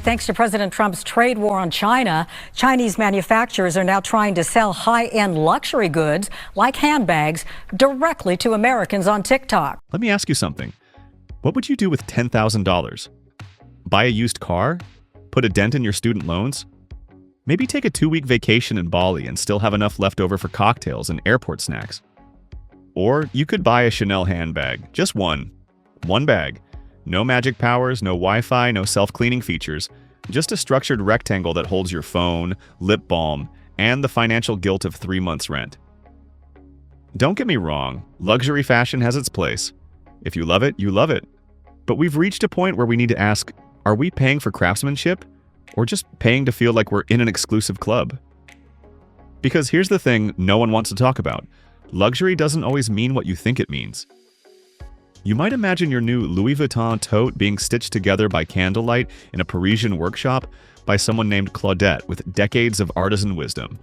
Thanks to President Trump's trade war on China, Chinese manufacturers are now trying to sell high-end luxury goods like handbags directly to Americans on TikTok. Let me ask you something. What would you do with $10,000? Buy a used car? Put a dent in your student loans? Maybe take a 2-week vacation in Bali and still have enough left over for cocktails and airport snacks. Or you could buy a Chanel handbag. Just one. One bag. No magic powers, no Wi-Fi, no self-cleaning features. Just a structured rectangle that holds your phone, lip balm, and the financial guilt of 3 months' rent. Don't get me wrong, luxury fashion has its place. If you love it, you love it. But we've reached a point where we need to ask, are we paying for craftsmanship? Or just paying to feel like we're in an exclusive club? Because here's the thing no one wants to talk about. Luxury doesn't always mean what you think it means. You might imagine your new Louis Vuitton tote being stitched together by candlelight in a Parisian workshop by someone named Claudette with decades of artisan wisdom.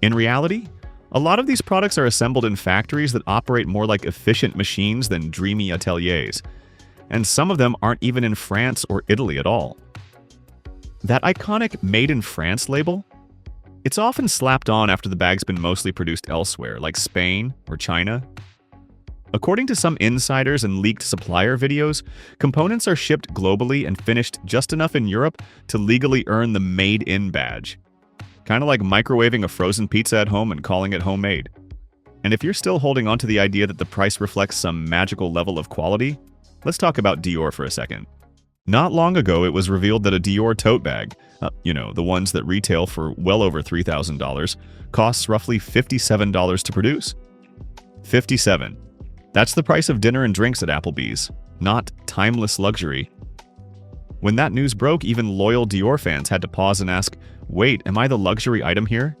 In reality, a lot of these products are assembled in factories that operate more like efficient machines than dreamy ateliers, and some of them aren't even in France or Italy at all. That iconic Made in France label? It's often slapped on after the bag's been mostly produced elsewhere, like Spain or China. According to some insiders and leaked supplier videos, components are shipped globally and finished just enough in Europe to legally earn the Made in badge. Kind of like microwaving a frozen pizza at home and calling it homemade. And if you're still holding on to the idea that the price reflects some magical level of quality, let's talk about Dior for a second. Not long ago, it was revealed that a Dior tote bag, the ones that retail for well over $3,000, costs roughly $57 to produce. $57. That's the price of dinner and drinks at Applebee's, not timeless luxury. When that news broke, even loyal Dior fans had to pause and ask, wait, am I the luxury item here?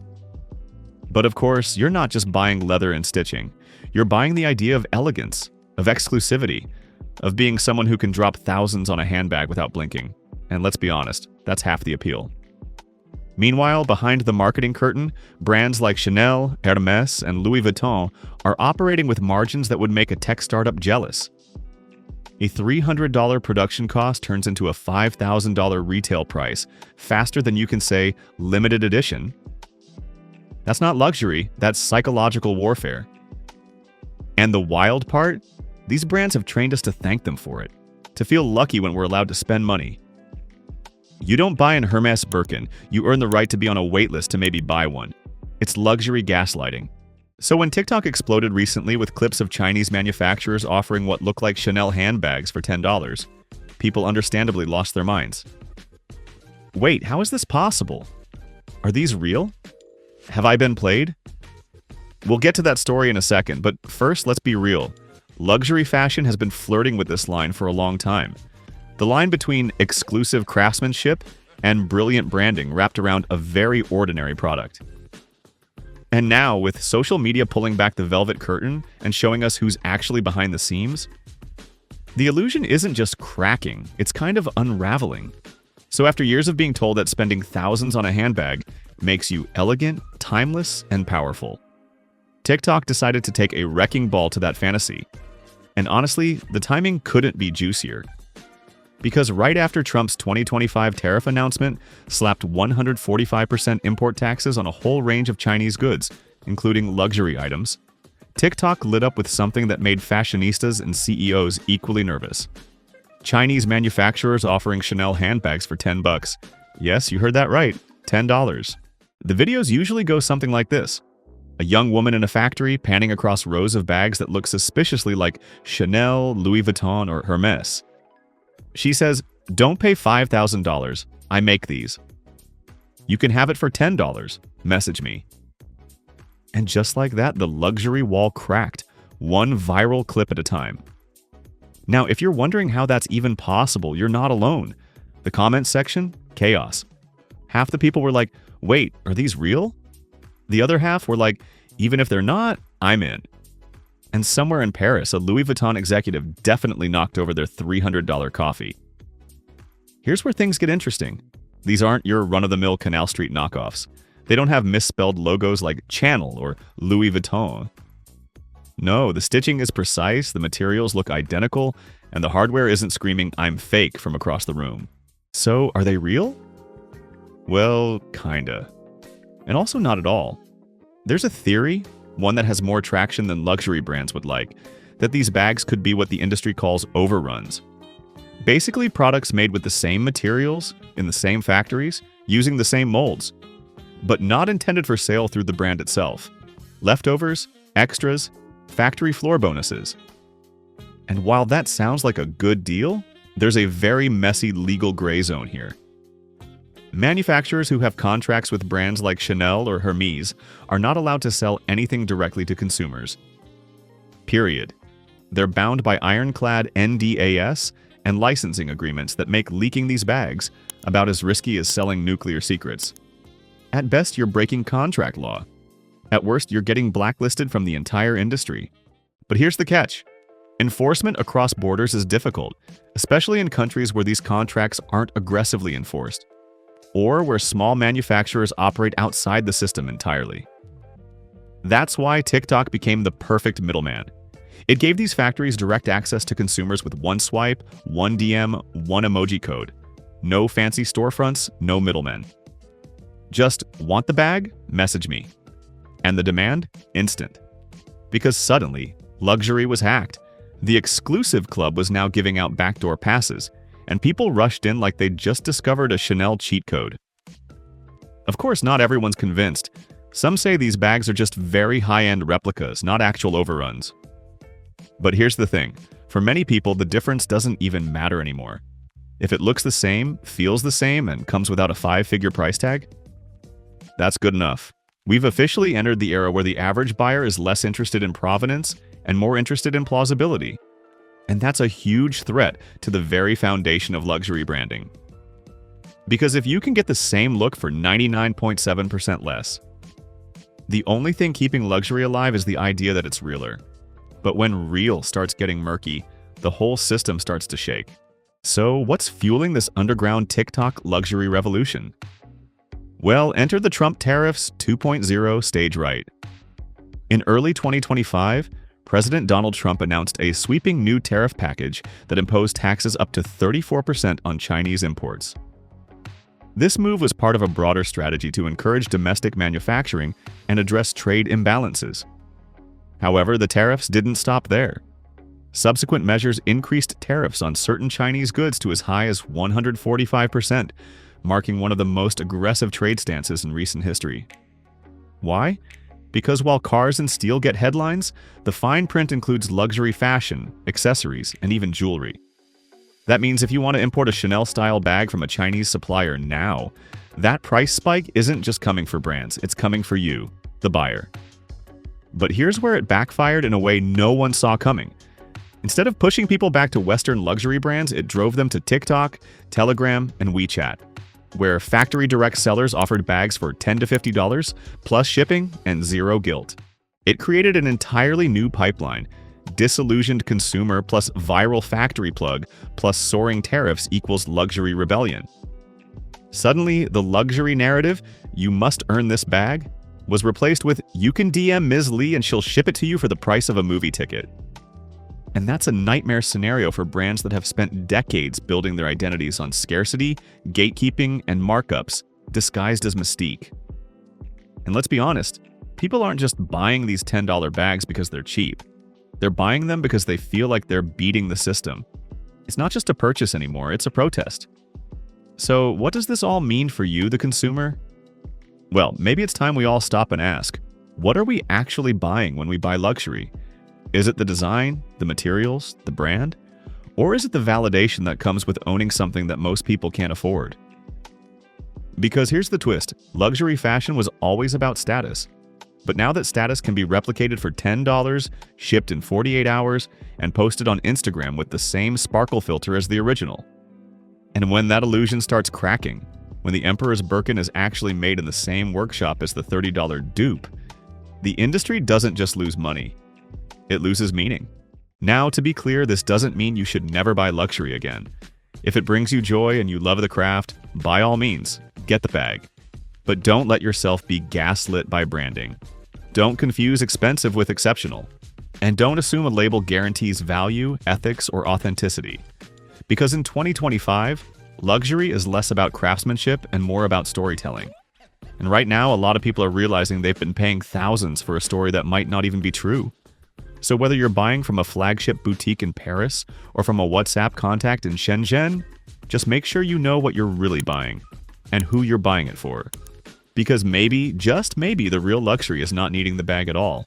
But of course, you're not just buying leather and stitching. You're buying the idea of elegance, of exclusivity, of being someone who can drop thousands on a handbag without blinking. And let's be honest, that's half the appeal. Meanwhile, behind the marketing curtain, brands like Chanel, Hermès, and Louis Vuitton are operating with margins that would make a tech startup jealous. A $300 production cost turns into a $5,000 retail price faster than you can say limited edition. That's not luxury, that's psychological warfare. And the wild part? These brands have trained us to thank them for it, to feel lucky when we're allowed to spend money. You don't buy an Hermès Birkin, you earn the right to be on a waitlist to maybe buy one. It's luxury gaslighting. So when TikTok exploded recently with clips of Chinese manufacturers offering what look like Chanel handbags for $10, people understandably lost their minds. Wait, how is this possible? Are these real? Have I been played? We'll get to that story in a second, but first let's be real. Luxury fashion has been flirting with this line for a long time. The line between exclusive craftsmanship and brilliant branding wrapped around a very ordinary product. And now, with social media pulling back the velvet curtain and showing us who's actually behind the seams, the illusion isn't just cracking, it's kind of unraveling. So after years of being told that spending thousands on a handbag makes you elegant, timeless, and powerful, TikTok decided to take a wrecking ball to that fantasy. And honestly, the timing couldn't be juicier. Because right after Trump's 2025 tariff announcement slapped 145% import taxes on a whole range of Chinese goods, including luxury items, TikTok lit up with something that made fashionistas and CEOs equally nervous. Chinese manufacturers offering Chanel handbags for $10. Yes, you heard that right, $10. The videos usually go something like this. A young woman in a factory panning across rows of bags that look suspiciously like Chanel, Louis Vuitton, or Hermès. She says, don't pay $5,000, I make these. You can have it for $10, message me. And just like that, the luxury wall cracked, one viral clip at a time. Now, if you're wondering how that's even possible, you're not alone. The comments section, chaos. Half the people were like, wait, are these real? The other half were like, even if they're not, I'm in. And somewhere in Paris, a Louis Vuitton executive definitely knocked over their $300 coffee. Here's where things get interesting. These aren't your run-of-the-mill Canal Street knockoffs. They don't have misspelled logos like Channel or Louis Vuitton. No, the stitching is precise, the materials look identical, and the hardware isn't screaming, I'm fake from across the room. So, are they real? Well, kinda. And also not at all. There's a theory, one that has more traction than luxury brands would like, that these bags could be what the industry calls overruns. Basically, products made with the same materials, in the same factories, using the same molds, but not intended for sale through the brand itself. Leftovers, extras, factory floor bonuses. And while that sounds like a good deal, there's a very messy legal gray zone here. Manufacturers who have contracts with brands like Chanel or Hermes are not allowed to sell anything directly to consumers. Period. They're bound by ironclad NDAS and licensing agreements that make leaking these bags about as risky as selling nuclear secrets. At best, you're breaking contract law. At worst, you're getting blacklisted from the entire industry. But here's the catch. Enforcement across borders is difficult, especially in countries where these contracts aren't aggressively enforced, or where small manufacturers operate outside the system entirely. That's why TikTok became the perfect middleman. It gave these factories direct access to consumers with one swipe, one DM, one emoji code. No fancy storefronts, no middlemen. Just want the bag? Message me. And the demand? Instant. Because suddenly, luxury was hacked. The exclusive club was now giving out backdoor passes, and people rushed in like they'd just discovered a Chanel cheat code. Of course, not everyone's convinced. Some say these bags are just very high-end replicas, not actual overruns. But here's the thing. For many people, the difference doesn't even matter anymore. If it looks the same, feels the same, and comes without a 5-figure price tag, that's good enough. We've officially entered the era where the average buyer is less interested in provenance and more interested in plausibility. And that's a huge threat to the very foundation of luxury branding. Because if you can get the same look for 99.7% less, the only thing keeping luxury alive is the idea that it's realer. But when real starts getting murky, the whole system starts to shake. So what's fueling this underground TikTok luxury revolution? Well, enter the Trump Tariffs 2.0 stage right. In early 2025, President Donald Trump announced a sweeping new tariff package that imposed taxes up to 34% on Chinese imports. This move was part of a broader strategy to encourage domestic manufacturing and address trade imbalances. However, the tariffs didn't stop there. Subsequent measures increased tariffs on certain Chinese goods to as high as 145%, marking one of the most aggressive trade stances in recent history. Why? Because while cars and steel get headlines, the fine print includes luxury fashion, accessories, and even jewelry. That means if you want to import a Chanel-style bag from a Chinese supplier now, that price spike isn't just coming for brands, it's coming for you, the buyer. But here's where it backfired in a way no one saw coming. Instead of pushing people back to Western luxury brands, it drove them to TikTok, Telegram, and WeChat, where factory direct sellers offered bags for $10 to $50, plus shipping and zero guilt. It created an entirely new pipeline. Disillusioned consumer plus viral factory plug plus soaring tariffs equals luxury rebellion. Suddenly, the luxury narrative, "you must earn this bag," was replaced with "you can DM Ms. Lee and she'll ship it to you for the price of a movie ticket." And that's a nightmare scenario for brands that have spent decades building their identities on scarcity, gatekeeping, and markups, disguised as mystique. And let's be honest, people aren't just buying these $10 bags because they're cheap. They're buying them because they feel like they're beating the system. It's not just a purchase anymore, it's a protest. So what does this all mean for you, the consumer? Well, maybe it's time we all stop and ask, what are we actually buying when we buy luxury? Is it the design, the materials, the brand? Or is it the validation that comes with owning something that most people can't afford? Because here's the twist, luxury fashion was always about status. But now that status can be replicated for $10, shipped in 48 hours, and posted on Instagram with the same sparkle filter as the original. And when that illusion starts cracking, when the Emperor's Birkin is actually made in the same workshop as the $30 dupe, the industry doesn't just lose money. It loses meaning. Now, to be clear, this doesn't mean you should never buy luxury again. If it brings you joy and you love the craft, by all means, get the bag. But don't let yourself be gaslit by branding. Don't confuse expensive with exceptional. And don't assume a label guarantees value, ethics, or authenticity. Because in 2025, Luxury is less about craftsmanship and more about storytelling. And right now, a lot of people are realizing they've been paying thousands for a story that might not even be true. So whether you're buying from a flagship boutique in Paris or from a WhatsApp contact in Shenzhen, just make sure you know what you're really buying and who you're buying it for. Because maybe, just maybe, the real luxury is not needing the bag at all.